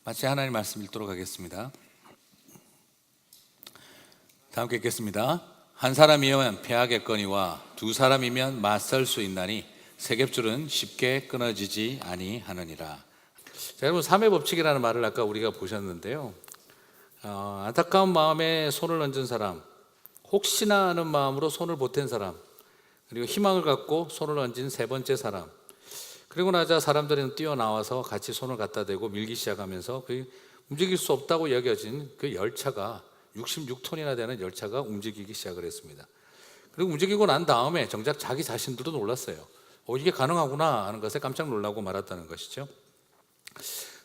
마치 하나님 말씀 읽도록 하겠습니다. 다 함께 읽겠습니다. 한 사람이면 패하겠거니와 두 사람이면 맞설 수 있나니 세귑줄은 쉽게 끊어지지 아니하느니라. 자, 여러분, 삼의 법칙이라는 말을 아까 우리가 보셨는데요, 안타까운 마음에 손을 얹은 사람, 혹시나 하는 마음으로 손을 보탠 사람, 그리고 희망을 갖고 손을 얹은 세 번째 사람, 그리고 나자 사람들은 뛰어나와서 같이 손을 갖다 대고 밀기 시작하면서 그 움직일 수 없다고 여겨진 그 열차가 66톤이나 되는 열차가 움직이기 시작을 했습니다. 그리고 움직이고 난 다음에 정작 자기 자신들도 놀랐어요. 이게 가능하구나 하는 것에 깜짝 놀라고 말았다는 것이죠.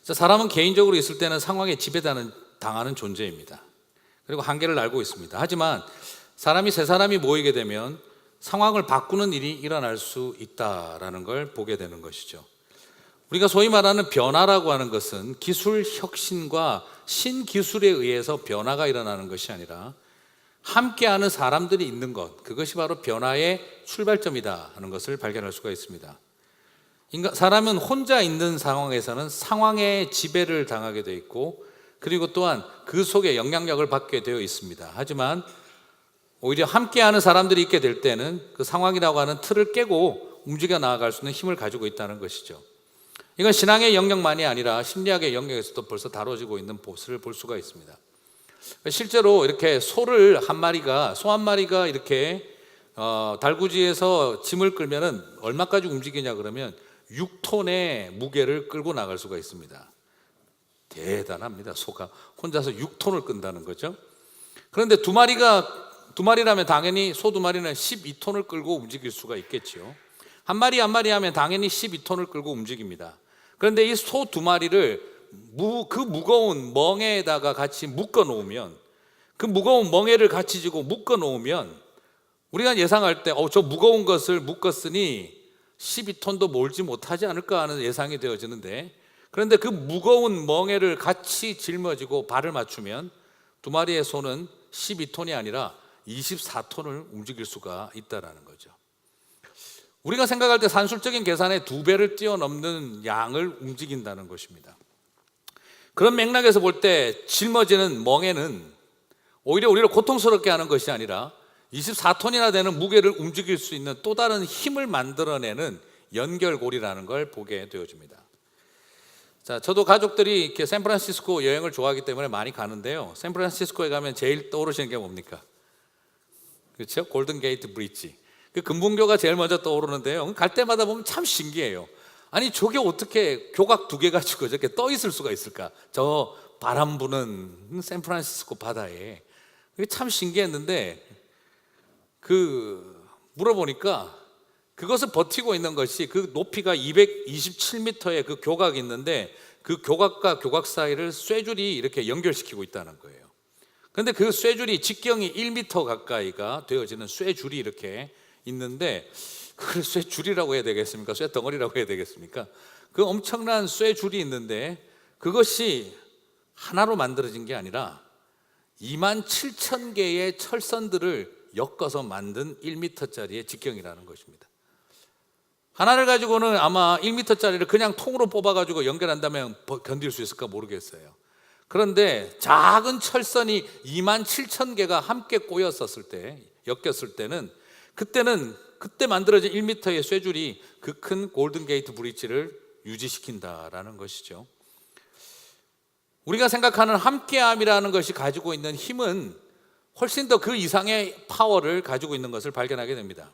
사람은 개인적으로 있을 때는 상황에 지배당하는 존재입니다. 그리고 한계를 알고 있습니다. 하지만 사람이 세 사람이 모이게 되면 상황을 바꾸는 일이 일어날 수 있다라는 걸 보게 되는 것이죠. 우리가 소위 말하는 변화라고 하는 것은 기술 혁신과 신기술에 의해서 변화가 일어나는 것이 아니라 함께하는 사람들이 있는 것, 그것이 바로 변화의 출발점이다 하는 것을 발견할 수가 있습니다. 사람은 혼자 있는 상황에서는 상황의 지배를 당하게 되어 있고, 그리고 또한 그 속에 영향력을 받게 되어 있습니다. 하지만 오히려 함께하는 사람들이 있게 될 때는 그 상황이라고 하는 틀을 깨고 움직여 나아갈 수 있는 힘을 가지고 있다는 것이죠. 이건 신앙의 영역만이 아니라 심리학의 영역에서도 벌써 다뤄지고 있는 것을 볼 수가 있습니다. 실제로 이렇게 소 한 마리가 이렇게 달구지에서 짐을 끌면은 얼마까지 움직이냐 그러면 6톤의 무게를 끌고 나갈 수가 있습니다. 대단합니다. 소가 혼자서 6톤을 끈다는 거죠. 그런데 두 마리라면 당연히 소 두 마리는 12톤을 끌고 움직일 수가 있겠죠. 한 마리 하면 당연히 12톤을 끌고 움직입니다. 그런데 이 소 두 마리를 그 무거운 멍에다가 같이 묶어 놓으면, 그 무거운 멍에를 같이 쥐고 묶어 놓으면 우리가 예상할 때 저 무거운 것을 묶었으니 12톤도 몰지 못하지 않을까 하는 예상이 되어지는데, 그런데 그 무거운 멍에를 같이 짊어지고 발을 맞추면 두 마리의 소는 12톤이 아니라 24톤을 움직일 수가 있다는 거죠. 우리가 생각할 때 산술적인 계산의 2배를 뛰어넘는 양을 움직인다는 것입니다. 그런 맥락에서 볼 때 짊어지는 멍에는 오히려 우리를 고통스럽게 하는 것이 아니라 24톤이나 되는 무게를 움직일 수 있는 또 다른 힘을 만들어내는 연결고리라는 걸 보게 되어집니다. 자, 저도 가족들이 이렇게 샌프란시스코 여행을 좋아하기 때문에 많이 가는데요, 샌프란시스코에 가면 제일 떠오르시는 게 뭡니까? 그렇죠? 골든 게이트 브릿지, 그 금붕교가 제일 먼저 떠오르는데요, 갈 때마다 보면 참 신기해요. 아니, 저게 어떻게 교각 2개 가지고 저렇게 떠 있을 수가 있을까? 저 바람 부는 샌프란시스코 바다에. 그게 참 신기했는데, 물어보니까 그것을 버티고 있는 것이 그 높이가 227m의 그 교각이 있는데, 그 교각과 교각 사이를 쇠줄이 이렇게 연결시키고 있다는 거예요. 그런데 그 쇠줄이 직경이 1m 가까이가 되어지는 쇠줄이 이렇게 있는데, 그걸 쇠줄이라고 해야 되겠습니까? 쇠덩어리라고 해야 되겠습니까? 그 엄청난 쇠줄이 있는데 그것이 하나로 만들어진 게 아니라 27,000개의 철선들을 엮어서 만든 1m짜리의 직경이라는 것입니다. 하나를 가지고는 아마 1m짜리를 그냥 통으로 뽑아가지고 연결한다면 견딜 수 있을까 모르겠어요. 그런데 작은 철선이 27,000개가 함께 꼬였었을 때, 엮였을 때는, 그때 만들어진 1m의 쇠줄이 그 큰 골든 게이트 브릿지를 유지시킨다라는 것이죠. 우리가 생각하는 함께함이라는 것이 가지고 있는 힘은 훨씬 더 그 이상의 파워를 가지고 있는 것을 발견하게 됩니다.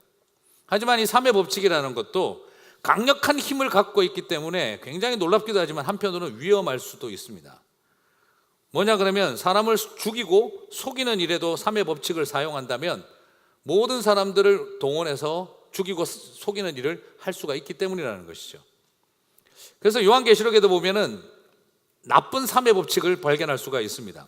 하지만 이 삼의 법칙이라는 것도 강력한 힘을 갖고 있기 때문에 굉장히 놀랍기도 하지만 한편으로는 위험할 수도 있습니다. 뭐냐 그러면, 사람을 죽이고 속이는 일에도 삼의 법칙을 사용한다면 모든 사람들을 동원해서 죽이고 속이는 일을 할 수가 있기 때문이라는 것이죠. 그래서 요한계시록에도 보면은 나쁜 삼의 법칙을 발견할 수가 있습니다.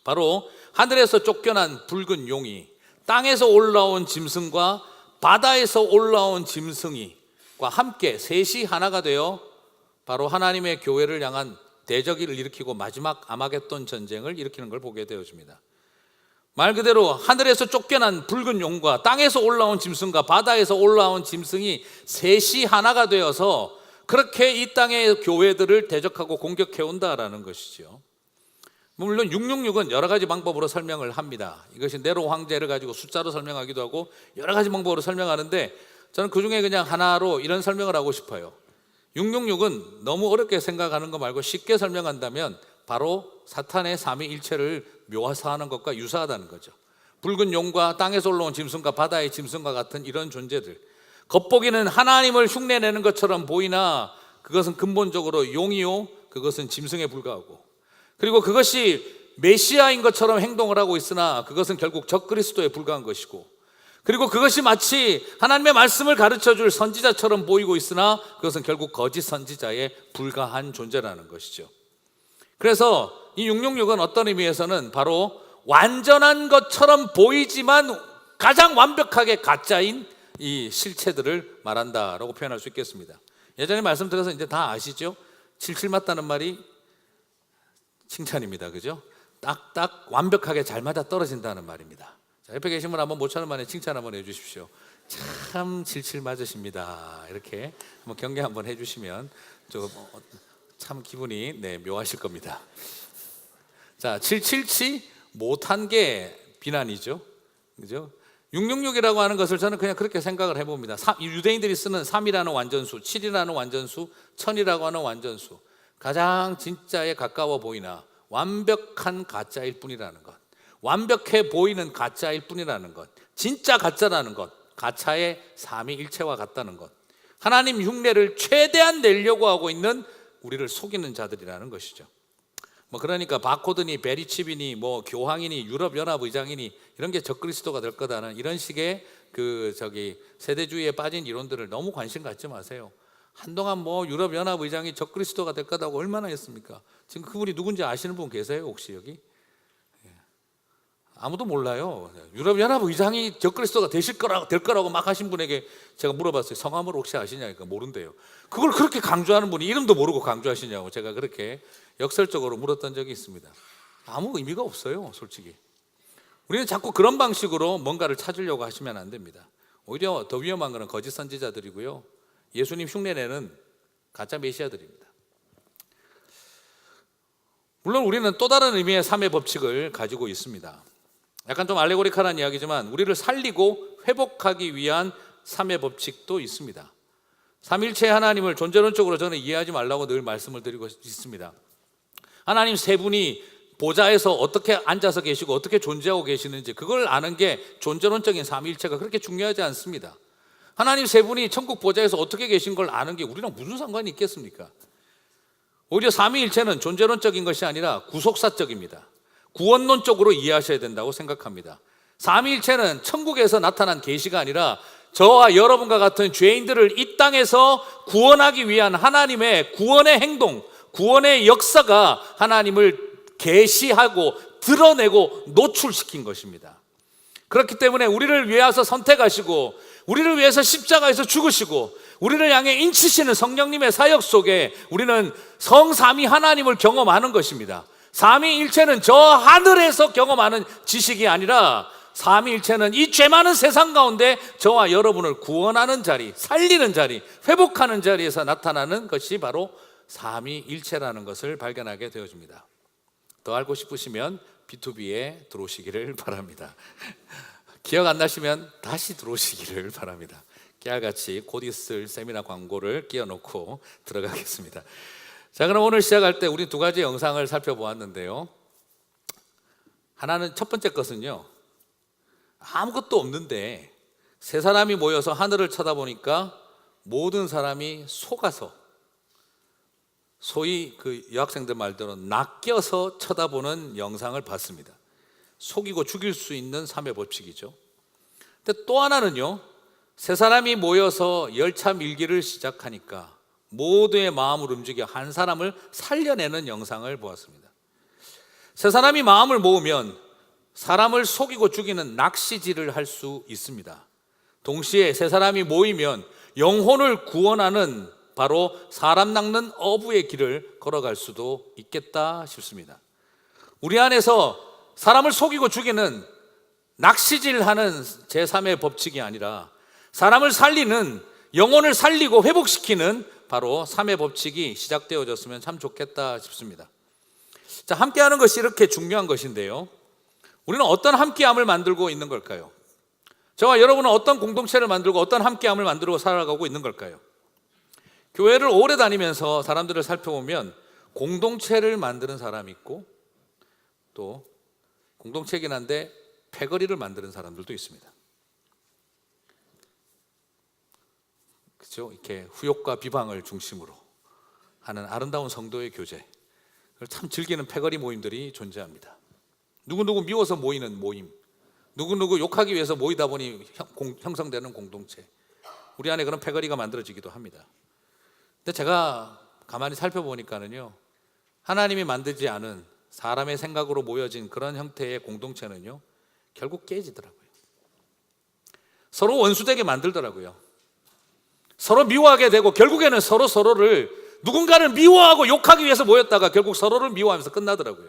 바로 하늘에서 쫓겨난 붉은 용이 땅에서 올라온 짐승과 바다에서 올라온 짐승이과 함께 셋이 하나가 되어 바로 하나님의 교회를 향한 대적을 일으키고 마지막 아마겟돈 전쟁을 일으키는 걸 보게 되어집니다. 말 그대로 하늘에서 쫓겨난 붉은 용과 땅에서 올라온 짐승과 바다에서 올라온 짐승이 셋이 하나가 되어서 그렇게 이 땅의 교회들을 대적하고 공격해 온다라는 것이죠. 물론 666은 여러 가지 방법으로 설명을 합니다. 이것이 네로 황제를 가지고 숫자로 설명하기도 하고 여러 가지 방법으로 설명하는데, 저는 그 중에 그냥 하나로 이런 설명을 하고 싶어요. 666은 너무 어렵게 생각하는 거 말고 쉽게 설명한다면 바로 사탄의 삼위일체를 묘사하는 것과 유사하다는 거죠. 붉은 용과 땅에서 올라온 짐승과 바다의 짐승과 같은 이런 존재들, 겉보기는 하나님을 흉내내는 것처럼 보이나 그것은 근본적으로 용이요, 그것은 짐승에 불과하고, 그리고 그것이 메시아인 것처럼 행동을 하고 있으나 그것은 결국 적그리스도에 불과한 것이고, 그리고 그것이 마치 하나님의 말씀을 가르쳐줄 선지자처럼 보이고 있으나 그것은 결국 거짓 선지자에 불과한 존재라는 것이죠. 그래서 이 666은 어떤 의미에서는 바로 완전한 것처럼 보이지만 가장 완벽하게 가짜인 이 실체들을 말한다라고 표현할 수 있겠습니다. 예전에 말씀드려서 이제 다 아시죠? 칠칠 맞다는 말이 칭찬입니다. 그죠? 딱딱 완벽하게 잘 맞아 떨어진다는 말입니다. 자, 옆에 계신 분 한번 모처럼 만에 칭찬 한번 해주십시오. 참 칠칠 맞으십니다. 이렇게 한번 경계 한번 해주시면 참 기분이 묘하실 겁니다. 자, 777 못한 게 비난이죠. 그죠? 666이라고 하는 것을 저는 그냥 그렇게 생각을 해봅니다. 유대인들이 쓰는 3이라는 완전수, 7이라는 완전수, 1000이라고 하는 완전수, 가장 진짜에 가까워 보이나 완벽한 가짜일 뿐이라는 것, 완벽해 보이는 가짜일 뿐이라는 것, 진짜 가짜라는 것, 가짜의 삼위일체와 같다는 것, 하나님 흉내를 최대한 내려고 하고 있는 우리를 속이는 자들이라는 것이죠. 그러니까 바코드니 베리칩이니 교황이니 유럽연합의장이니 이런 게 적그리스도가 될 거다는 이런 식의 세대주의에 빠진 이론들을 너무 관심 갖지 마세요. 한동안 유럽연합의장이 적그리스도가 될 거다고 얼마나 했습니까? 지금 그분이 누군지 아시는 분 계세요 혹시 여기? 아무도 몰라요. 유럽연합의장이 적그리스도가 될 거라고 막 하신 분에게 제가 물어봤어요. 성함을 혹시 아시냐니까 모른대요. 그걸 그렇게 강조하는 분이 이름도 모르고 강조하시냐고 제가 그렇게 역설적으로 물었던 적이 있습니다. 아무 의미가 없어요 솔직히. 우리는 자꾸 그런 방식으로 뭔가를 찾으려고 하시면 안 됩니다. 오히려 더 위험한 것은 거짓 선지자들이고요, 예수님 흉내내는 가짜 메시아들입니다. 물론 우리는 또 다른 의미의 삼의 법칙을 가지고 있습니다. 약간 좀 알레고리컬한 이야기지만 우리를 살리고 회복하기 위한 삼의 법칙도 있습니다. 삼일체 하나님을 존재론적으로 저는 이해하지 말라고 늘 말씀을 드리고 있습니다. 하나님 세 분이 보좌에서 어떻게 앉아서 계시고 어떻게 존재하고 계시는지 그걸 아는 게 존재론적인 삼위일체가 그렇게 중요하지 않습니다. 하나님 세 분이 천국 보좌에서 어떻게 계신 걸 아는 게 우리랑 무슨 상관이 있겠습니까? 오히려 삼위일체는 존재론적인 것이 아니라 구속사적입니다. 구원론적으로 이해하셔야 된다고 생각합니다. 삼위일체는 천국에서 나타난 계시가 아니라 저와 여러분과 같은 죄인들을 이 땅에서 구원하기 위한 하나님의 구원의 행동, 구원의 역사가 하나님을 계시하고 드러내고 노출시킨 것입니다. 그렇기 때문에 우리를 위해서 선택하시고 우리를 위해서 십자가에서 죽으시고 우리를 향해 인치시는 성령님의 사역 속에 우리는 성삼위 하나님을 경험하는 것입니다. 삼위일체는 저 하늘에서 경험하는 지식이 아니라 삼위일체는 이 죄 많은 세상 가운데 저와 여러분을 구원하는 자리, 살리는 자리, 회복하는 자리에서 나타나는 것이 바로 삼위일체라는 것을 발견하게 되어집니다. 더 알고 싶으시면 B2B에 들어오시기를 바랍니다. 기억 안 나시면 다시 들어오시기를 바랍니다. 깨알같이 곧 있을 세미나 광고를 끼워놓고 들어가겠습니다. 자, 그럼 오늘 시작할 때 우리 두 가지 영상을 살펴보았는데요. 하나는 첫 번째 것은요, 아무것도 없는데 세 사람이 모여서 하늘을 쳐다보니까 모든 사람이 속아서, 소위 그 여학생들 말대로 낚여서 쳐다보는 영상을 봤습니다. 속이고 죽일 수 있는 삼의 법칙이죠. 근데 또 하나는요, 세 사람이 모여서 열차 밀기를 시작하니까 모두의 마음을 움직여 한 사람을 살려내는 영상을 보았습니다. 세 사람이 마음을 모으면 사람을 속이고 죽이는 낚시질을 할 수 있습니다. 동시에 세 사람이 모이면 영혼을 구원하는 바로 사람 낚는 어부의 길을 걸어갈 수도 있겠다 싶습니다. 우리 안에서 사람을 속이고 죽이는 낚시질하는 제3의 법칙이 아니라 사람을 살리는, 영혼을 살리고 회복시키는 바로 3의 법칙이 시작되어졌으면 참 좋겠다 싶습니다. 자, 함께하는 것이 이렇게 중요한 것인데요, 우리는 어떤 함께함을 만들고 있는 걸까요? 저와 여러분은 어떤 공동체를 만들고 어떤 함께함을 만들고 살아가고 있는 걸까요? 교회를 오래 다니면서 사람들을 살펴보면 공동체를 만드는 사람이 있고, 또 공동체이긴 한데 패거리를 만드는 사람들도 있습니다. 그렇죠? 이렇게 후욕과 비방을 중심으로 하는 아름다운 성도의 교제, 그걸 참 즐기는 패거리 모임들이 존재합니다. 누구누구 미워서 모이는 모임, 누구누구 욕하기 위해서 모이다 보니 형성되는 공동체, 우리 안에 그런 패거리가 만들어지기도 합니다. 근데 제가 가만히 살펴보니까는요, 하나님이 만들지 않은 사람의 생각으로 모여진 그런 형태의 공동체는요, 결국 깨지더라고요. 서로 원수되게 만들더라고요. 서로 미워하게 되고, 결국에는 서로를 누군가를 미워하고 욕하기 위해서 모였다가 결국 서로를 미워하면서 끝나더라고요.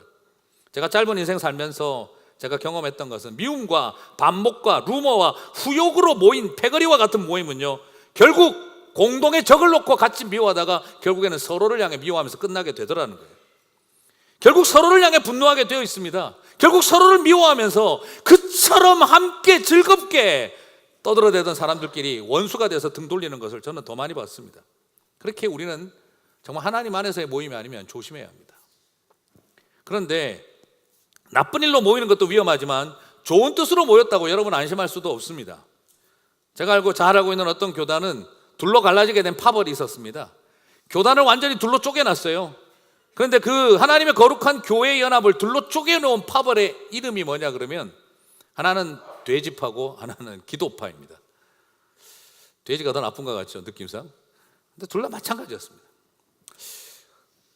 제가 짧은 인생 살면서 제가 경험했던 것은 미움과 반목과 루머와 후욕으로 모인 패거리와 같은 모임은요, 결국 공동의 적을 놓고 같이 미워하다가 결국에는 서로를 향해 미워하면서 끝나게 되더라는 거예요. 결국 서로를 향해 분노하게 되어 있습니다. 결국 서로를 미워하면서 그처럼 함께 즐겁게 떠들어대던 사람들끼리 원수가 돼서 등 돌리는 것을 저는 더 많이 봤습니다. 그렇게 우리는 정말 하나님 안에서의 모임이 아니면 조심해야 합니다. 그런데 나쁜 일로 모이는 것도 위험하지만 좋은 뜻으로 모였다고 여러분 안심할 수도 없습니다. 제가 잘 알고 있는 어떤 교단은 둘로 갈라지게 된 파벌이 있었습니다. 교단을 완전히 둘로 쪼개놨어요. 그런데 그 하나님의 거룩한 교회의 연합을 둘로 쪼개놓은 파벌의 이름이 뭐냐 그러면, 하나는 돼지파고 하나는 기도파입니다. 돼지가 더 나쁜 것 같죠, 느낌상. 근데 둘 다 마찬가지였습니다.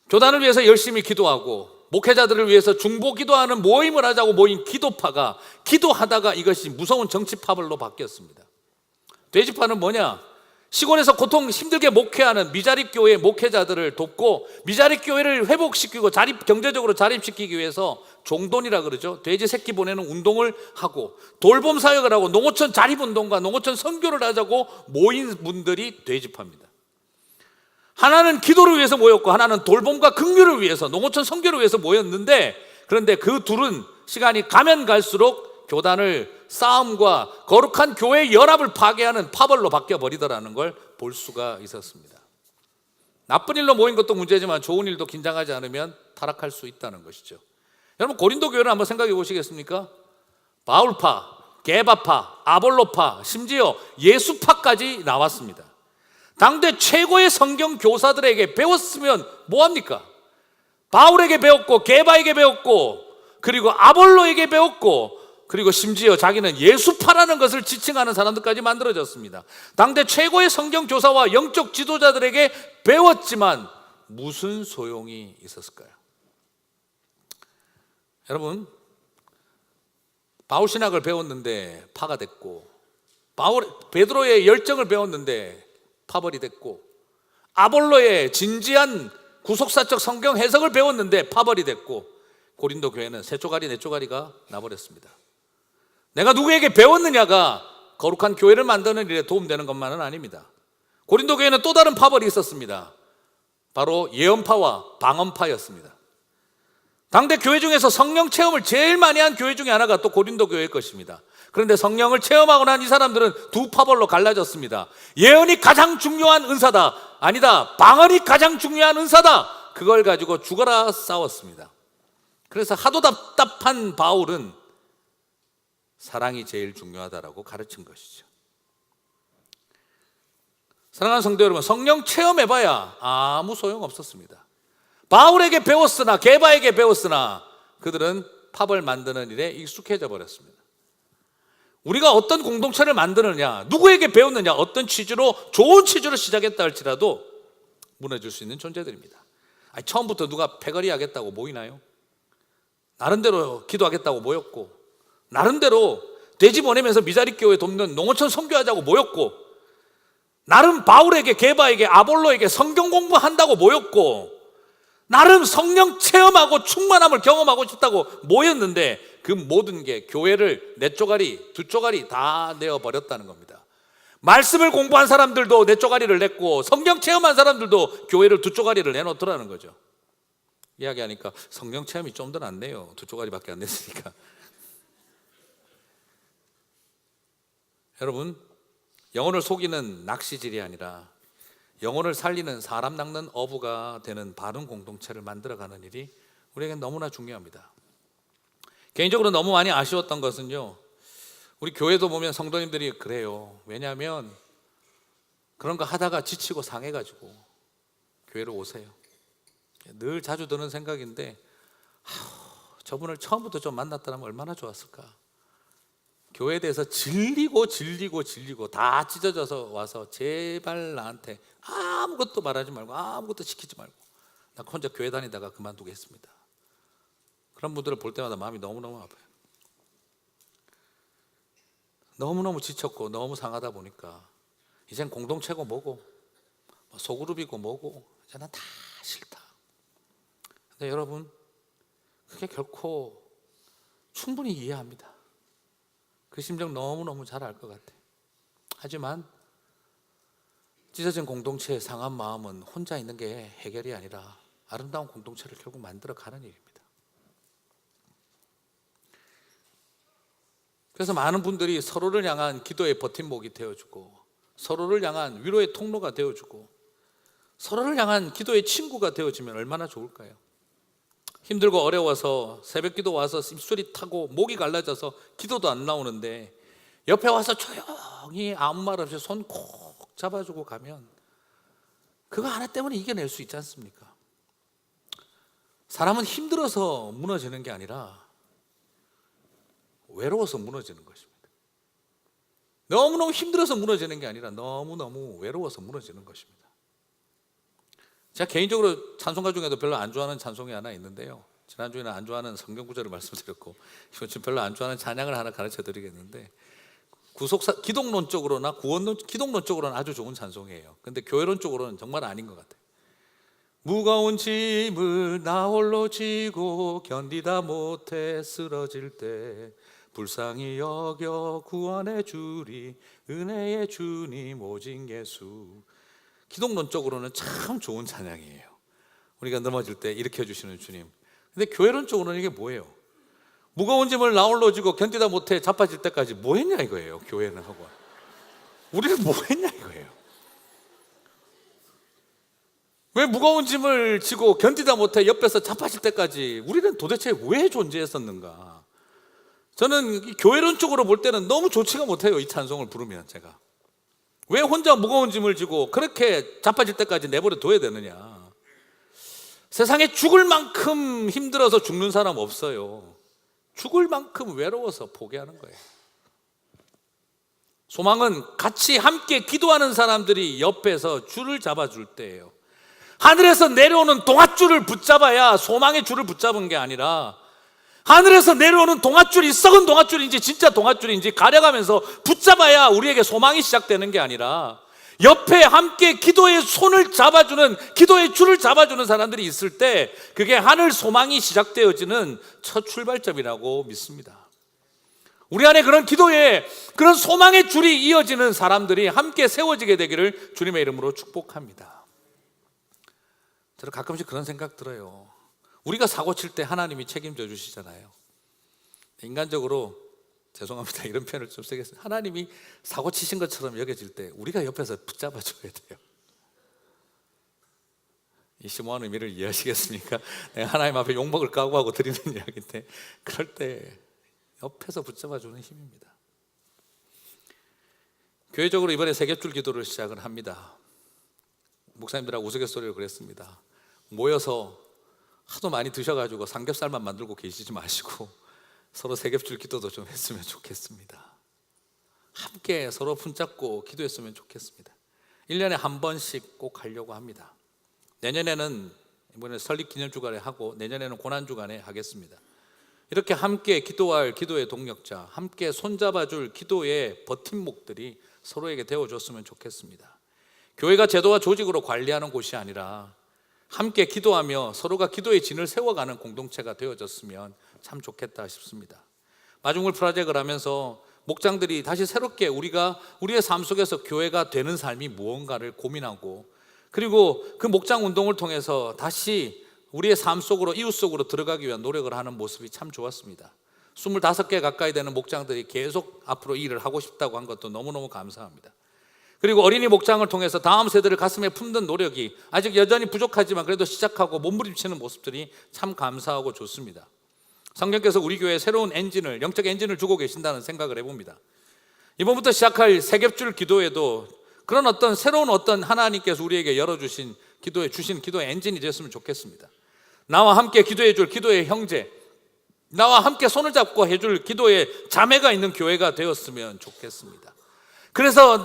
교단을 위해서 열심히 기도하고 목회자들을 위해서 중보 기도하는 모임을 하자고 모인 기도파가 기도하다가 이것이 무서운 정치 파벌로 바뀌었습니다. 돼지파는 뭐냐? 시골에서 고통 힘들게 목회하는 미자립 교회 목회자들을 돕고 미자립 교회를 회복시키고 경제적으로 자립시키기 위해서 종돈이라 그러죠. 돼지 새끼 보내는 운동을 하고 돌봄 사역을 하고 농어촌 자립운동과 농어촌 선교를 하자고 모인 분들이 돼지파입니다. 하나는 기도를 위해서 모였고 하나는 돌봄과 긍휼을 위해서 농어촌 선교를 위해서 모였는데, 그런데 그 둘은 시간이 가면 갈수록 교단을 싸움과 거룩한 교회의 연합을 파괴하는 파벌로 바뀌어버리더라는 걸 볼 수가 있었습니다. 나쁜 일로 모인 것도 문제지만 좋은 일도 긴장하지 않으면 타락할 수 있다는 것이죠. 여러분, 고린도 교회를 한번 생각해 보시겠습니까? 바울파, 게바파, 아볼로파, 심지어 예수파까지 나왔습니다. 당대 최고의 성경 교사들에게 배웠으면 뭐합니까? 바울에게 배웠고 게바에게 배웠고 그리고 아볼로에게 배웠고, 그리고 심지어 자기는 예수파라는 것을 지칭하는 사람들까지 만들어졌습니다. 당대 최고의 성경 교사와 영적 지도자들에게 배웠지만 무슨 소용이 있었을까요? 여러분, 바울 신학을 배웠는데 파가 됐고, 베드로의 열정을 배웠는데 파벌이 됐고, 아볼로의 진지한 구속사적 성경 해석을 배웠는데 파벌이 됐고, 고린도 교회는 세 쪼가리 네 쪼가리가 나버렸습니다. 내가 누구에게 배웠느냐가 거룩한 교회를 만드는 일에 도움되는 것만은 아닙니다. 고린도 교회는 또 다른 파벌이 있었습니다. 바로 예언파와 방언파였습니다. 당대 교회 중에서 성령 체험을 제일 많이 한 교회 중에 하나가 또 고린도 교회일 것입니다. 그런데 성령을 체험하고 난 이 사람들은 두 파벌로 갈라졌습니다. 예언이 가장 중요한 은사다, 아니다, 방언이 가장 중요한 은사다, 그걸 가지고 죽어라 싸웠습니다. 그래서 하도 답답한 바울은 사랑이 제일 중요하다라고 가르친 것이죠. 사랑하는 성도 여러분, 성령 체험해봐야 아무 소용없었습니다. 바울에게 배웠으나 게바에게 배웠으나 그들은 팝을 만드는 일에 익숙해져 버렸습니다. 우리가 어떤 공동체를 만드느냐, 누구에게 배웠느냐, 어떤 취지로, 좋은 취지로 시작했다 할지라도 무너질 수 있는 존재들입니다. 처음부터 누가 패거리 하겠다고 모이나요? 나름대로 기도하겠다고 모였고, 나름대로 돼지 보내면서 미자립 교회 돕는 농어촌 선교하자고 모였고, 나름 바울에게 게바에게 아볼로에게 성경 공부한다고 모였고, 나름 성령 체험하고 충만함을 경험하고 싶다고 모였는데 그 모든 게 교회를 네 쪼가리 두 쪼가리 다 내어버렸다는 겁니다. 말씀을 공부한 사람들도 네 쪼가리를 냈고 성경 체험한 사람들도 교회를 두 쪼가리를 내놓더라는 거죠. 이야기하니까 성경 체험이 좀 더 낫네요. 두 쪼가리밖에 안 냈으니까. 여러분, 영혼을 속이는 낚시질이 아니라 영혼을 살리는 사람 낚는 어부가 되는 바른 공동체를 만들어가는 일이 우리에게 너무나 중요합니다. 개인적으로 너무 많이 아쉬웠던 것은요, 우리 교회도 보면 성도님들이 그래요. 왜냐하면 그런 거 하다가 지치고 상해가지고 교회로 오세요. 늘 자주 드는 생각인데, 저분을 처음부터 좀 만났다면 얼마나 좋았을까. 교회에 대해서 질리고 다 찢어져서 와서 제발 나한테 아무것도 말하지 말고 아무것도 시키지 말고 나 혼자 교회 다니다가 그만두겠습니다. 그런 분들을 볼 때마다 마음이 너무너무 아파요. 너무너무 지쳤고 너무 상하다 보니까 이젠 공동체고 뭐고 소그룹이고 뭐고 이제는 다 싫다. 근데 여러분, 그게 결코 충분히 이해합니다. 그 심정 너무너무 잘 알 것 같아요. 하지만 찢어진 공동체의 상한 마음은 혼자 있는 게 해결이 아니라 아름다운 공동체를 결국 만들어 가는 일입니다. 그래서 많은 분들이 서로를 향한 기도의 버팀목이 되어주고 서로를 향한 위로의 통로가 되어주고 서로를 향한 기도의 친구가 되어지면 얼마나 좋을까요? 힘들고 어려워서 새벽기도 와서 입술이 타고 목이 갈라져서 기도도 안 나오는데 옆에 와서 조용히 아무 말 없이 손 콕 잡아주고 가면 그거 하나 때문에 이겨낼 수 있지 않습니까? 사람은 힘들어서 무너지는 게 아니라 외로워서 무너지는 것입니다. 너무너무 힘들어서 무너지는 게 아니라 너무너무 외로워서 무너지는 것입니다. 제가 개인적으로 찬송가 중에도 별로 안 좋아하는 찬송이 하나 있는데요, 지난주에는 안 좋아하는 성경 구절을 말씀드렸고 이번 주 별로 안 좋아하는 찬양을 하나 가르쳐 드리겠는데, 기독론적으로나 기독론적으로는 아주 좋은 찬송이에요. 근데 교회론적으로는 정말 아닌 것 같아요. 무거운 짐을 나 홀로 지고 견디다 못해 쓰러질 때 불쌍히 여겨 구원해 주리 은혜의 주님 오직 예수. 기독론적으로는 참 좋은 찬양이에요. 우리가 넘어질 때 일으켜 주시는 주님. 근데 교회론적으로는 이게 뭐예요? 무거운 짐을 나 홀로 지고 견디다 못해 자빠질 때까지 뭐 했냐 이거예요. 교회는 하고 우리는 뭐 했냐 이거예요. 왜 무거운 짐을 지고 견디다 못해 옆에서 자빠질 때까지 우리는 도대체 왜 존재했었는가? 저는 교회론적으로 볼 때는 너무 좋지가 못해요. 이 찬송을 부르면 제가 왜 혼자 무거운 짐을 지고 그렇게 자빠질 때까지 내버려 둬야 되느냐. 세상에 죽을 만큼 힘들어서 죽는 사람 없어요. 죽을 만큼 외로워서 포기하는 거예요. 소망은 같이 함께 기도하는 사람들이 옆에서 줄을 잡아줄 때예요. 하늘에서 내려오는 동아줄을 붙잡아야 소망의 줄을 붙잡은 게 아니라 하늘에서 내려오는 동아줄이 썩은 동아줄인지 진짜 동아줄인지 가려가면서 붙잡아야 우리에게 소망이 시작되는 게 아니라 옆에 함께 기도의 손을 잡아주는, 기도의 줄을 잡아주는 사람들이 있을 때 그게 하늘 소망이 시작되어지는 첫 출발점이라고 믿습니다. 우리 안에 그런 기도의, 그런 소망의 줄이 이어지는 사람들이 함께 세워지게 되기를 주님의 이름으로 축복합니다. 저는 가끔씩 그런 생각 들어요. 우리가 사고 칠 때 하나님이 책임져 주시잖아요. 인간적으로 죄송합니다. 이런 표현을 좀 쓰겠습니다. 하나님이 사고 치신 것처럼 여겨질 때 우리가 옆에서 붙잡아 줘야 돼요. 이 심오한 의미를 이해하시겠습니까? 내가 하나님 앞에 욕먹을 각오하고 드리는 이야기인데 그럴 때 옆에서 붙잡아 주는 힘입니다. 교회적으로 이번에 세겹줄 기도를 시작을 합니다. 목사님들하고 우스갯소리로 그랬습니다. 모여서 하도 많이 드셔가지고 삼겹살만 만들고 계시지 마시고 서로 세겹줄 기도도 좀 했으면 좋겠습니다. 함께 서로 붙잡고 기도했으면 좋겠습니다. 1년에 한 번씩 꼭 하려고 합니다. 내년에는 이번에 설립기념주간에 하고 내년에는 고난주간에 하겠습니다. 이렇게 함께 기도할 기도의 동력자, 함께 손잡아줄 기도의 버팀목들이 서로에게 되어줬으면 좋겠습니다. 교회가 제도와 조직으로 관리하는 곳이 아니라 함께 기도하며 서로가 기도의 진을 세워가는 공동체가 되어졌으면 참 좋겠다 싶습니다. 마중물 프로젝트를 하면서 목장들이 다시 새롭게 우리의 삶 속에서 교회가 되는 삶이 무언가를 고민하고, 그리고 그 목장 운동을 통해서 다시 우리의 삶 속으로, 이웃 속으로 들어가기 위한 노력을 하는 모습이 참 좋았습니다. 25개 가까이 되는 목장들이 계속 앞으로 이 일을 하고 싶다고 한 것도 너무너무 감사합니다. 그리고 어린이 목장을 통해서 다음 세대를 가슴에 품는 노력이 아직 여전히 부족하지만 그래도 시작하고 몸부림치는 모습들이 참 감사하고 좋습니다. 성령께서 우리 교회에 새로운 엔진을, 영적 엔진을 주고 계신다는 생각을 해봅니다. 이번부터 시작할 세겹줄 기도에도 그런 새로운 하나님께서 우리에게 열어주신 주신 기도의 엔진이 되었으면 좋겠습니다. 나와 함께 기도해 줄 기도의 형제, 나와 함께 손을 잡고 해줄 기도의 자매가 있는 교회가 되었으면 좋겠습니다. 그래서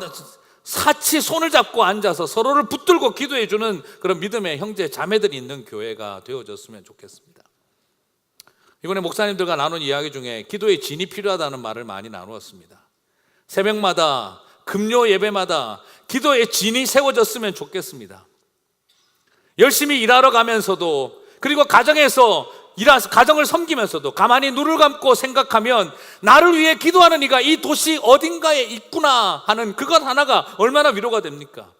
같이 손을 잡고 앉아서 서로를 붙들고 기도해 주는 그런 믿음의 형제 자매들이 있는 교회가 되어졌으면 좋겠습니다. 이번에 목사님들과 나눈 이야기 중에 기도의 진이 필요하다는 말을 많이 나누었습니다. 새벽마다, 금요 예배마다 기도의 진이 세워졌으면 좋겠습니다. 열심히 일하러 가면서도, 그리고 가정을 섬기면서도 가만히 눈을 감고 생각하면 나를 위해 기도하는 이가 이 도시 어딘가에 있구나 하는 그것 하나가 얼마나 위로가 됩니까?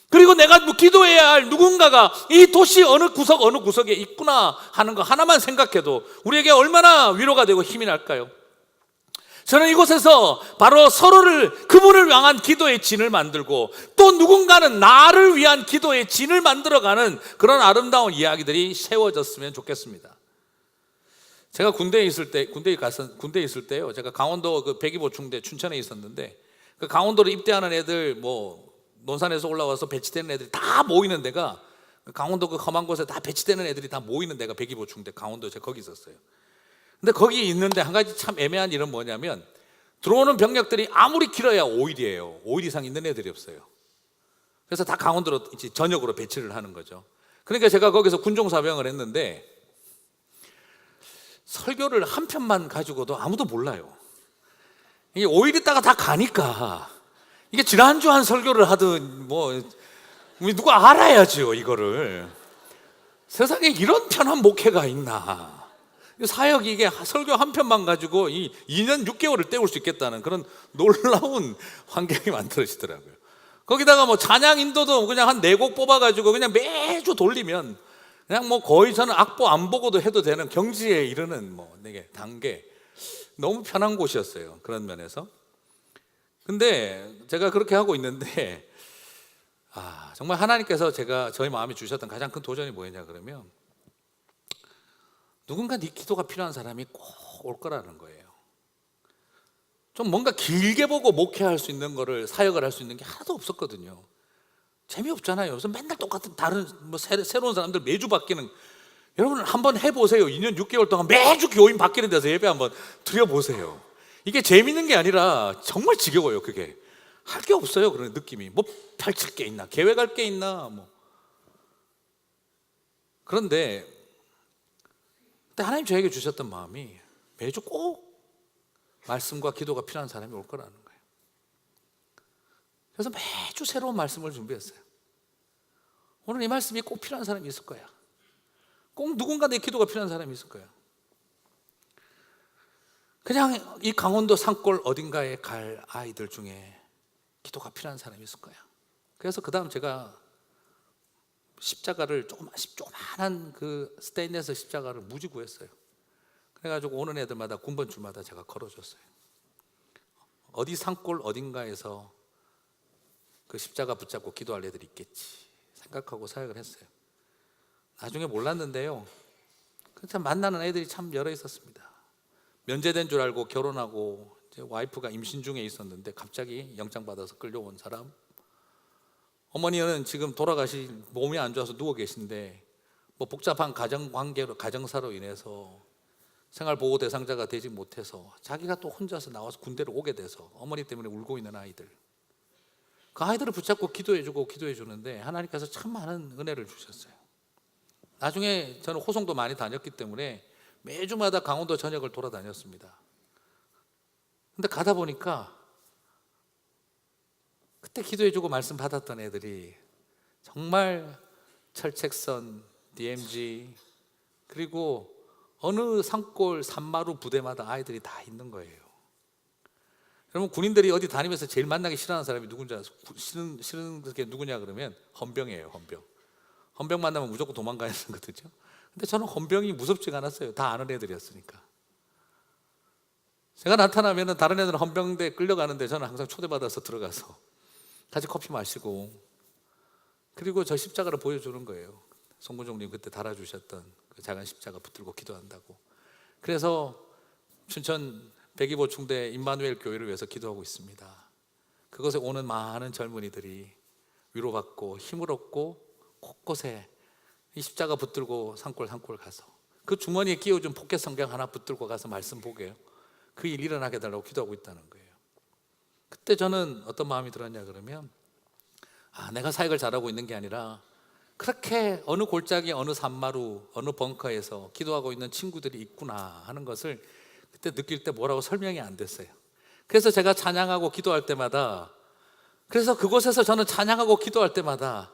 그리고 내가 기도해야 할 누군가가 이 도시 어느 구석에 있구나 하는 거 하나만 생각해도 우리에게 얼마나 위로가 되고 힘이 날까요? 저는 이곳에서 바로 그분을 향한 기도의 진을 만들고, 또 누군가는 나를 위한 기도의 진을 만들어가는 그런 아름다운 이야기들이 세워졌으면 좋겠습니다. 제가 군대에 있을 때요, 제가 강원도 그 백이보충대 춘천에 있었는데, 그 강원도로 입대하는 애들, 논산에서 올라와서 배치되는 애들이 다 모이는 데가, 강원도 그 험한 곳에 다 배치되는 애들이 다 모이는 데가 백이보충대, 강원도 제가 거기 있었어요. 근데 거기 있는데 한 가지 참 애매한 일은 뭐냐면, 들어오는 병력들이 아무리 길어야 5일이에요. 5일 이상 있는 애들이 없어요. 그래서 다 강원도로 이제 전역으로 배치를 하는 거죠. 그러니까 제가 거기서 군종사병을 했는데, 설교를 한 편만 가지고도 아무도 몰라요. 이게 5일 있다가 다 가니까, 이게 지난주 한 설교를 하든 누가 알아야죠, 이거를. 세상에 이런 편한 목회가 있나. 사역이 이게 설교 한 편만 가지고 2년 6개월을 때울 수 있겠다는 그런 놀라운 환경이 만들어지더라고요. 거기다가 찬양 인도도 그냥 한 4곡 뽑아가지고 그냥 매주 돌리면 그냥 거의 저는 악보 안 보고도 해도 되는 경지에 이르는 단계. 너무 편한 곳이었어요, 그런 면에서. 근데 제가 그렇게 하고 있는데, 정말 하나님께서 저희 마음에 주셨던 가장 큰 도전이 뭐였냐 그러면, 누군가 네 기도가 필요한 사람이 꼭 올 거라는 거예요. 좀 뭔가 길게 보고 목회할 수 있는 거를, 사역을 할 수 있는 게 하나도 없었거든요. 재미없잖아요. 그래서 맨날 똑같은 새로운 사람들 매주 바뀌는. 여러분 한번 해보세요. 2년 6개월 동안 매주 교인 바뀌는 데서 예배 한번 드려보세요. 이게 재밌는 게 아니라 정말 지겨워요. 그게 할 게 없어요. 그런 느낌이. 펼칠 게 있나, 계획할 게 있나. 그런데 하나님 저에게 주셨던 마음이, 매주 꼭 말씀과 기도가 필요한 사람이 올 거라는 거예요. 그래서 매주 새로운 말씀을 준비했어요. 오늘 이 말씀이 꼭 필요한 사람이 있을 거야. 꼭 누군가 내 기도가 필요한 사람이 있을 거야. 그냥 이 강원도 산골 어딘가에 갈 아이들 중에 기도가 필요한 사람이 있을 거야. 그래서 그 다음 제가 십자가를 조그만한 그 스테인레스 십자가를 무지 구했어요. 그래가지고 오는 애들마다 군번줄마다 제가 걸어줬어요. 어디 산골 어딘가에서 그 십자가 붙잡고 기도할 애들이 있겠지 생각하고 사역을 했어요. 나중에 몰랐는데요, 참 만나는 애들이 참 여러 있었습니다. 면제된 줄 알고 결혼하고 제 와이프가 임신 중에 있었는데 갑자기 영장 받아서 끌려온 사람, 어머니는 지금 돌아가신 몸이 안 좋아서 누워 계신데 복잡한 가정관계로, 가정사로 인해서 생활보호 대상자가 되지 못해서 자기가 또 혼자서 나와서 군대를 오게 돼서 어머니 때문에 울고 있는 아이들, 그 아이들을 붙잡고 기도해주고 기도해주는데 하나님께서 참 많은 은혜를 주셨어요. 나중에 저는 호송도 많이 다녔기 때문에 매주마다 강원도 전역을 돌아다녔습니다. 근데 가다 보니까 그때 기도해주고 말씀 받았던 애들이 정말 철책선, DMZ, 그리고 어느 산골 산마루 부대마다 아이들이 다 있는 거예요. 그러면 군인들이 어디 다니면서 제일 만나기 싫어하는 사람이 누군지 아세요? 싫은 게 누구냐 그러면 헌병이에요. 헌병 만나면 무조건 도망가야 되거든요. 근데 저는 헌병이 무섭지가 않았어요. 다 아는 애들이었으니까. 제가 나타나면 다른 애들은 헌병대 끌려가는데 저는 항상 초대받아서 들어가서 같이 커피 마시고, 그리고 저 십자가를 보여주는 거예요. 송문종님 그때 달아주셨던 그 작은 십자가 붙들고 기도한다고. 그래서 춘천 백이보충대 임마누엘 교회를 위해서 기도하고 있습니다. 그곳에 오는 많은 젊은이들이 위로받고 힘을 얻고 곳곳에 이 십자가 붙들고 산골 가서 그 주머니에 끼워준 포켓 성경 하나 붙들고 가서 말씀 보게요. 그 일 일어나게 해달라고 기도하고 있다는 거예요. 그때 저는 어떤 마음이 들었냐 그러면, 내가 사역을 잘하고 있는 게 아니라 그렇게 어느 골짜기, 어느 산마루, 어느 벙커에서 기도하고 있는 친구들이 있구나 하는 것을 그때 느낄 때 뭐라고 설명이 안 됐어요. 그래서 제가 찬양하고 기도할 때마다, 그래서 그곳에서 저는 찬양하고 기도할 때마다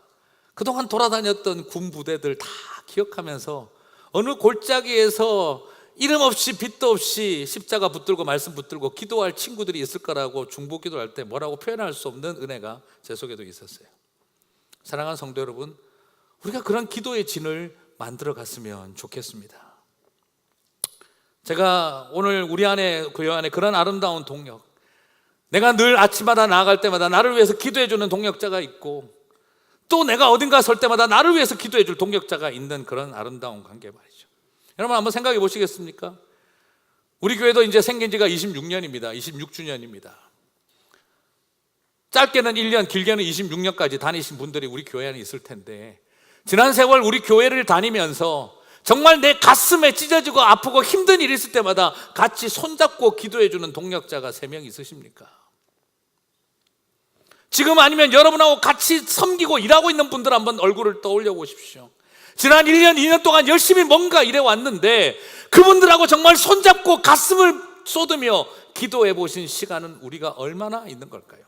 그동안 돌아다녔던 군 부대들 다 기억하면서 어느 골짜기에서 이름 없이 빛도 없이 십자가 붙들고 말씀 붙들고 기도할 친구들이 있을 거라고 중보 기도할 때 뭐라고 표현할 수 없는 은혜가 제 속에도 있었어요. 사랑하는 성도 여러분, 우리가 그런 기도의 진을 만들어 갔으면 좋겠습니다. 제가 오늘 우리 안에, 교회 안에 그런 아름다운 동력, 내가 늘 아침마다 나아갈 때마다 나를 위해서 기도해 주는 동력자가 있고, 또 내가 어딘가 설 때마다 나를 위해서 기도해 줄 동력자가 있는 그런 아름다운 관계 말이죠. 여러분 한번 생각해 보시겠습니까? 우리 교회도 이제 생긴 지가 26년입니다. 26주년입니다. 짧게는 1년, 길게는 26년까지 다니신 분들이 우리 교회 안에 있을 텐데, 지난 세월 우리 교회를 다니면서 정말 내 가슴에 찢어지고 아프고 힘든 일이 있을 때마다 같이 손잡고 기도해 주는 동력자가 3명 있으십니까? 지금 아니면 여러분하고 같이 섬기고 일하고 있는 분들 한번 얼굴을 떠올려 보십시오. 지난 1년, 2년 동안 열심히 뭔가 일해 왔는데 그분들하고 정말 손잡고 가슴을 쏟으며 기도해 보신 시간은 우리가 얼마나 있는 걸까요?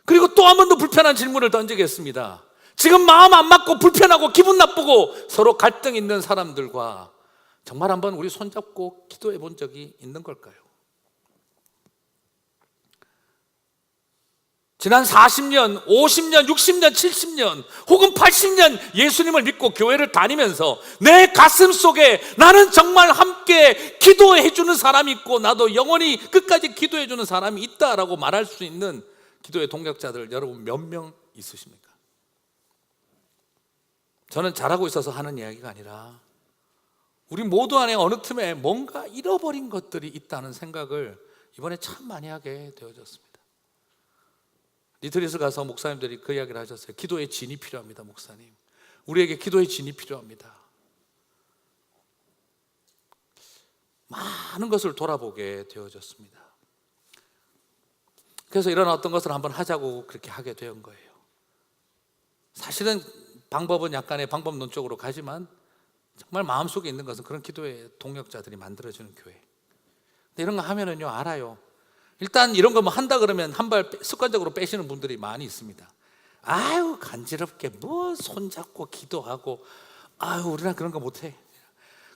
그리고 또 한 번 더 불편한 질문을 던지겠습니다. 지금 마음 안 맞고 불편하고 기분 나쁘고 서로 갈등 있는 사람들과 정말 한번 우리 손잡고 기도해 본 적이 있는 걸까요? 지난 40년, 50년, 60년, 70년 혹은 80년 예수님을 믿고 교회를 다니면서 내 가슴 속에 나는 정말 함께 기도해 주는 사람이 있고 나도 영원히 끝까지 기도해 주는 사람이 있다라고 말할 수 있는 기도의 동력자들 여러분 몇 명 있으십니까? 저는 잘하고 있어서 하는 이야기가 아니라 우리 모두 안에 어느 틈에 뭔가 잃어버린 것들이 있다는 생각을 이번에 참 많이 하게 되어졌습니다. 리트릿을 가서 목사님들이 그 이야기를 하셨어요. 기도의 진이 필요합니다. 목사님, 우리에게 기도의 진이 필요합니다. 많은 것을 돌아보게 되어졌습니다. 그래서 이런 어떤 것을 한번 하자고 그렇게 하게 된 거예요. 사실은 방법은 약간의 방법론적으로 가지만 정말 마음속에 있는 것은 그런 기도의 동력자들이 만들어지는 교회. 근데 이런 거 하면은요, 알아요. 일단 이런 거 뭐 한다 그러면 한 발 습관적으로 빼시는 분들이 많이 있습니다. 아유, 간지럽게 뭐 손잡고 기도하고, 아유, 우리는 그런 거 못해.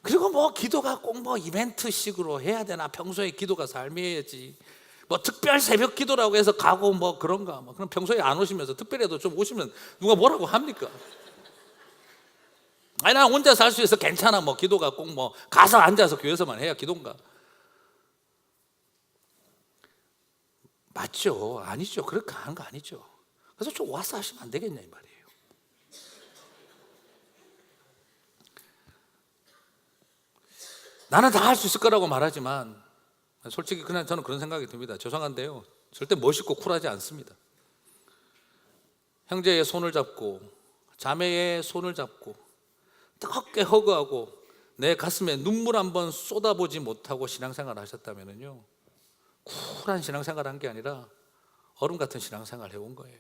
그리고 뭐 기도가 꼭 뭐 이벤트식으로 해야 되나? 평소에 기도가 삶이어야지. 뭐 특별 새벽 기도라고 해서 가고 뭐 그런가? 뭐 그럼 평소에 안 오시면서 특별해도 좀 오시면 누가 뭐라고 합니까? 아니, 난 혼자 살 수 있어, 괜찮아. 뭐 기도가 꼭 뭐 가서 앉아서 교회에서만 해야 기도인가? 맞죠? 아니죠. 그렇게 하는 거 아니죠. 그래서 좀 와서 하시면 안 되겠냐 이 말이에요. 나는 다 할 수 있을 거라고 말하지만 솔직히 그냥 저는 그런 생각이 듭니다. 죄송한데요, 절대 멋있고 쿨하지 않습니다. 형제의 손을 잡고 자매의 손을 잡고 뜨겁게 허그하고 내 가슴에 눈물 한번 쏟아보지 못하고 신앙생활 하셨다면요, 쿨한 신앙생활 한 게 아니라 얼음 같은 신앙생활 해온 거예요.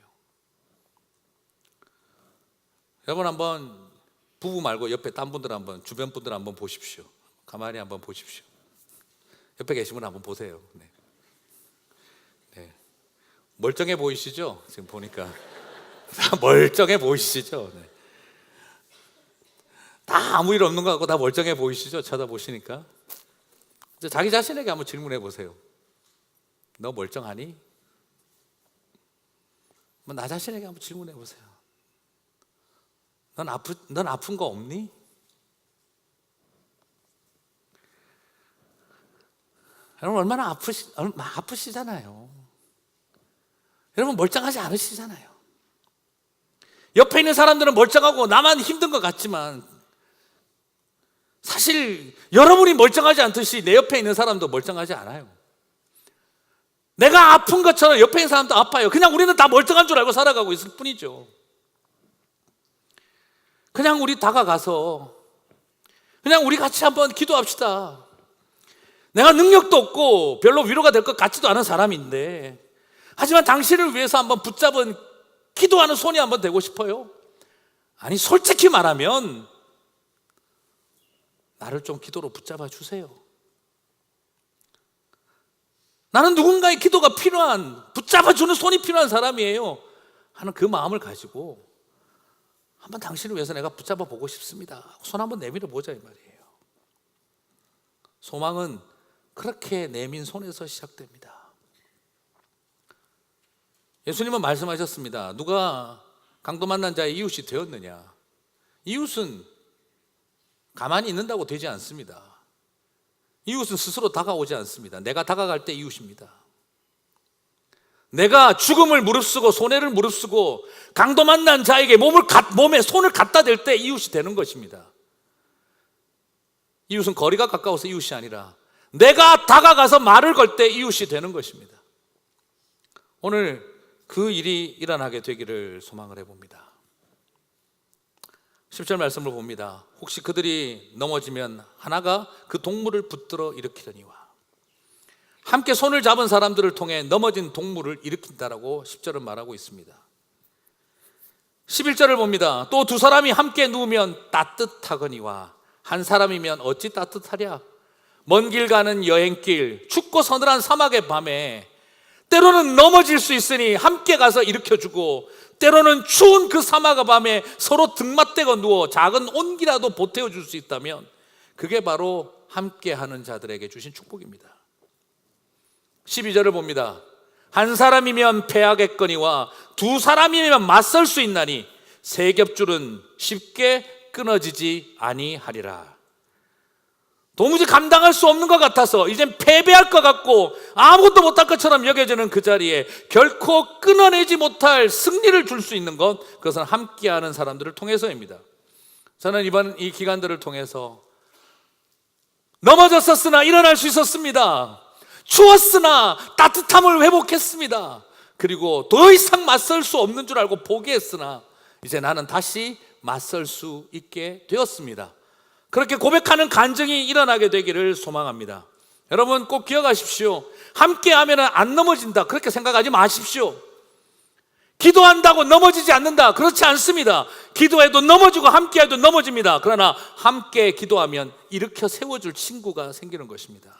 여러분 한번 부부 말고 옆에 딴 분들 한번, 주변 분들 한번 보십시오. 가만히 한번 보십시오. 옆에 계신 분 한번 보세요. 네. 네. 멀쩡해 보이시죠? 지금 보니까 다 멀쩡해 보이시죠? 네. 다 아무 일 없는 것 같고 다 멀쩡해 보이시죠? 쳐다보시니까. 이제 자기 자신에게 한번 질문해 보세요. 너 멀쩡하니? 나 자신에게 한번 질문해 보세요. 넌 아픈 거 없니? 여러분 얼마나 아프시잖아요. 여러분 멀쩡하지 않으시잖아요. 옆에 있는 사람들은 멀쩡하고 나만 힘든 것 같지만 사실 여러분이 멀쩡하지 않듯이 내 옆에 있는 사람도 멀쩡하지 않아요. 내가 아픈 것처럼 옆에 있는 사람도 아파요. 그냥 우리는 다 멀쩡한 줄 알고 살아가고 있을 뿐이죠. 그냥 우리 다가가서 그냥 우리 같이 한번 기도합시다. 내가 능력도 없고 별로 위로가 될 것 같지도 않은 사람인데 하지만 당신을 위해서 한번 붙잡은 기도하는 손이 한번 되고 싶어요. 아니 솔직히 말하면 나를 좀 기도로 붙잡아 주세요. 나는 누군가의 기도가 필요한, 붙잡아주는 손이 필요한 사람이에요 하는 그 마음을 가지고 한번 당신을 위해서 내가 붙잡아 보고 싶습니다. 손 한번 내밀어 보자 이 말이에요. 소망은 그렇게 내민 손에서 시작됩니다. 예수님은 말씀하셨습니다. 누가 강도 만난 자의 이웃이 되었느냐? 이웃은 가만히 있는다고 되지 않습니다. 이웃은 스스로 다가오지 않습니다. 내가 다가갈 때 이웃입니다. 내가 죽음을 무릅쓰고 손해를 무릅쓰고 강도 만난 자에게 몸에 손을 갖다 댈 때 이웃이 되는 것입니다. 이웃은 거리가 가까워서 이웃이 아니라 내가 다가가서 말을 걸 때 이웃이 되는 것입니다. 오늘 그 일이 일어나게 되기를 소망을 해봅니다. 10절 말씀을 봅니다. 혹시 그들이 넘어지면 하나가 그 동물을 붙들어 일으키려니와. 함께 손을 잡은 사람들을 통해 넘어진 동물을 일으킨다라고 10절은 말하고 있습니다. 11절을 봅니다. 또 두 사람이 함께 누우면 따뜻하거니와 한 사람이면 어찌 따뜻하랴. 먼 길 가는 여행길, 춥고 서늘한 사막의 밤에 때로는 넘어질 수 있으니 함께 가서 일으켜주고 때로는 추운 그 사막의 밤에 서로 등맞대고 누워 작은 온기라도 보태어줄 수 있다면 그게 바로 함께하는 자들에게 주신 축복입니다. 12절을 봅니다. 한 사람이면 패하겠거니와 두 사람이면 맞설 수 있나니 세 겹줄은 쉽게 끊어지지 아니하리라. 도무지 감당할 수 없는 것 같아서 이젠 패배할 것 같고 아무것도 못할 것처럼 여겨지는 그 자리에 결코 끊어내지 못할 승리를 줄 수 있는 것, 그것은 함께하는 사람들을 통해서입니다. 저는 이번 이 기간들을 통해서 넘어졌었으나 일어날 수 있었습니다. 추웠으나 따뜻함을 회복했습니다. 그리고 더 이상 맞설 수 없는 줄 알고 포기했으나 이제 나는 다시 맞설 수 있게 되었습니다. 그렇게 고백하는 간증이 일어나게 되기를 소망합니다. 여러분 꼭 기억하십시오. 함께하면 안 넘어진다 그렇게 생각하지 마십시오. 기도한다고 넘어지지 않는다, 그렇지 않습니다. 기도해도 넘어지고 함께해도 넘어집니다. 그러나 함께 기도하면 일으켜 세워줄 친구가 생기는 것입니다.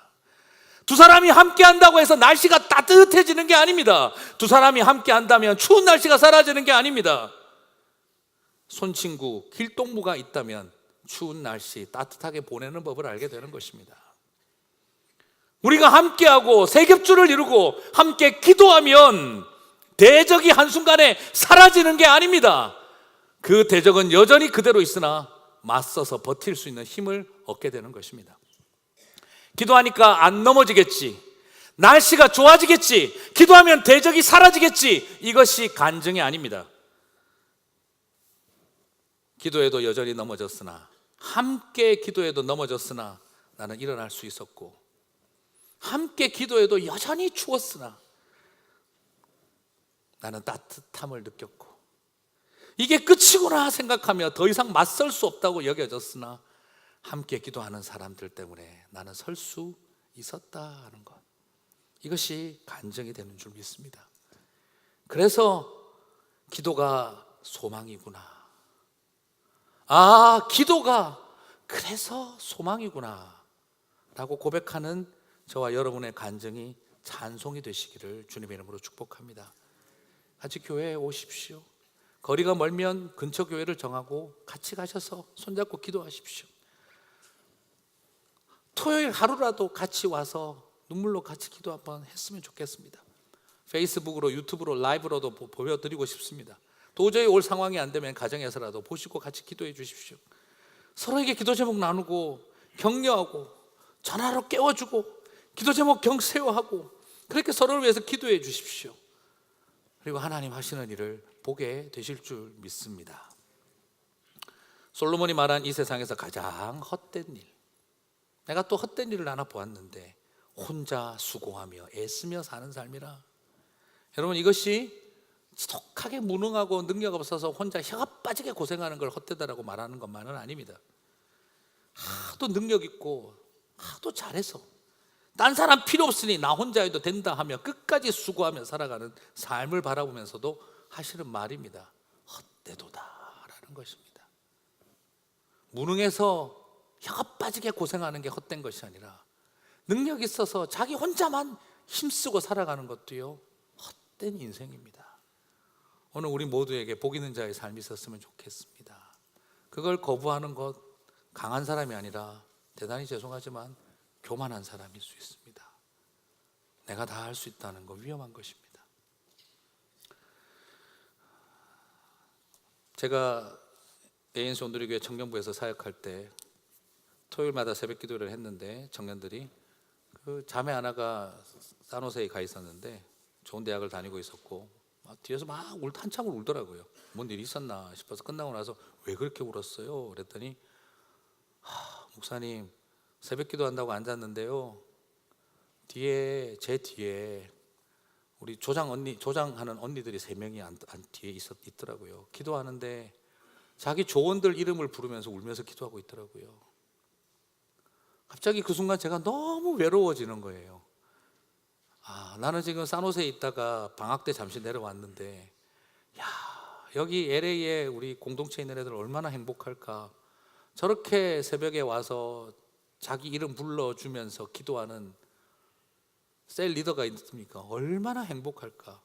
두 사람이 함께 한다고 해서 날씨가 따뜻해지는 게 아닙니다. 두 사람이 함께 한다면 추운 날씨가 사라지는 게 아닙니다. 손친구, 길동무가 있다면 추운 날씨 따뜻하게 보내는 법을 알게 되는 것입니다. 우리가 함께하고 세 겹줄을 이루고 함께 기도하면 대적이 한순간에 사라지는 게 아닙니다. 그 대적은 여전히 그대로 있으나 맞서서 버틸 수 있는 힘을 얻게 되는 것입니다. 기도하니까 안 넘어지겠지, 날씨가 좋아지겠지, 기도하면 대적이 사라지겠지, 이것이 간증이 아닙니다. 기도해도 여전히 넘어졌으나, 함께 기도해도 넘어졌으나 나는 일어날 수 있었고, 함께 기도해도 여전히 추웠으나 나는 따뜻함을 느꼈고, 이게 끝이구나 생각하며 더 이상 맞설 수 없다고 여겨졌으나 함께 기도하는 사람들 때문에 나는 설 수 있었다 하는 것, 이것이 간증이 되는 줄 믿습니다. 그래서 기도가 소망이구나, 아 기도가 그래서 소망이구나 라고 고백하는 저와 여러분의 간증이 찬송이 되시기를 주님의 이름으로 축복합니다. 같이 교회에 오십시오. 거리가 멀면 근처 교회를 정하고 같이 가셔서 손잡고 기도하십시오. 토요일 하루라도 같이 와서 눈물로 같이 기도 한번 했으면 좋겠습니다. 페이스북으로 유튜브로 라이브로도 보여드리고 싶습니다. 도저히 올 상황이 안 되면 가정에서라도 보시고 같이 기도해 주십시오. 서로에게 기도 제목 나누고 격려하고 전화로 깨워주고 기도 제목 경세요하고 그렇게 서로를 위해서 기도해 주십시오. 그리고 하나님 하시는 일을 보게 되실 줄 믿습니다. 솔로몬이 말한 이 세상에서 가장 헛된 일, 내가 또 헛된 일을 하나 보았는데 혼자 수고하며 애쓰며 사는 삶이라. 여러분, 이것이 지독하게 무능하고 능력 없어서 혼자 혀가 빠지게 고생하는 걸 헛되다라고 말하는 것만은 아닙니다. 하도 능력 있고 하도 잘해서 딴 사람 필요 없으니 나 혼자 해도 된다 하며 끝까지 수고하며 살아가는 삶을 바라보면서도 하시는 말입니다. 헛되도다라는 것입니다. 무능해서 혀가 빠지게 고생하는 게 헛된 것이 아니라 능력 있어서 자기 혼자만 힘쓰고 살아가는 것도요, 헛된 인생입니다. 오늘 우리 모두에게 복 있는 자의 삶이 있었으면 좋겠습니다. 그걸 거부하는 것 강한 사람이 아니라 대단히 죄송하지만 교만한 사람일 수 있습니다. 내가 다 할 수 있다는 거 위험한 것입니다. 제가 ANC 온누리교회 청년부에서 사역할 때 토요일마다 새벽 기도를 했는데 청년들이 그 자매 하나가 산호세에 가 있었는데 좋은 대학을 다니고 있었고 뒤에서 막 한참을 울더라고요. 뭔 일이 있었나 싶어서 끝나고 나서 왜 그렇게 울었어요? 그랬더니 목사님 새벽 기도한다고 앉았는데요, 제 뒤에 우리 조장하는 언니들이 3명이 뒤에 있더라고요. 기도하는데 자기 조원들 이름을 부르면서 울면서 기도하고 있더라고요. 갑자기 그 순간 제가 너무 외로워지는 거예요. 나는 지금 산호세에 있다가 방학 때 잠시 내려왔는데 여기 LA에 우리 공동체에 있는 애들 얼마나 행복할까. 저렇게 새벽에 와서 자기 이름 불러주면서 기도하는 셀 리더가 있습니까? 얼마나 행복할까.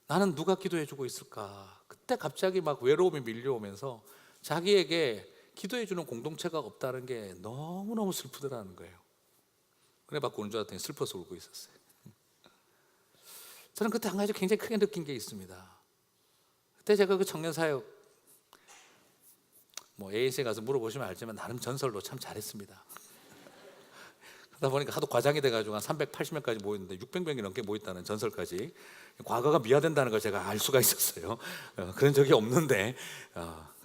나는 누가 기도해주고 있을까. 그때 갑자기 막 외로움이 밀려오면서 자기에게 기도해주는 공동체가 없다는 게 너무너무 슬프더라는 거예요. 그래 받고 온 줄 알았더니 슬퍼서 울고 있었어요. 저는 그때 한 가지 굉장히 크게 느낀 게 있습니다. 그때 제가 그 청년사역 ANC에 가서 물어보시면 알지만 나름 전설로 참 잘했습니다. 그러다 보니까 하도 과장이 돼가지고 한 380명까지 모였는데 600명이 넘게 모였다는 전설까지, 과거가 미화된다는 걸 제가 알 수가 있었어요. 그런 적이 없는데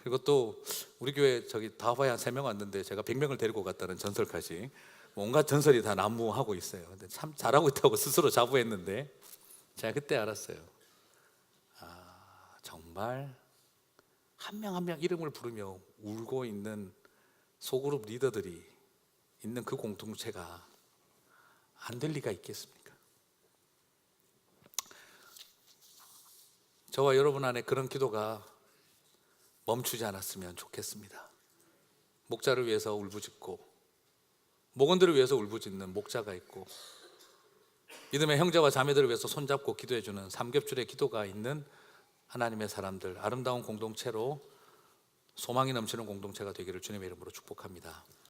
그리고 또 우리 교회 다와에 한 3명 왔는데 제가 100명을 데리고 갔다는 전설까지 온갖 전설이 다 난무하고 있어요. 근데 참 잘하고 있다고 스스로 자부했는데 제가 그때 알았어요. 정말 한 명 한 명 이름을 부르며 울고 있는 소그룹 리더들이 있는 그 공동체가 안 될 리가 있겠습니까? 저와 여러분 안에 그런 기도가 멈추지 않았으면 좋겠습니다. 목자를 위해서 울부짖고 목원들을 위해서 울부짖는 목자가 있고 믿음의 형제와 자매들을 위해서 손잡고 기도해주는 삼겹줄의 기도가 있는 하나님의 사람들, 아름다운 공동체로 소망이 넘치는 공동체가 되기를 주님의 이름으로 축복합니다.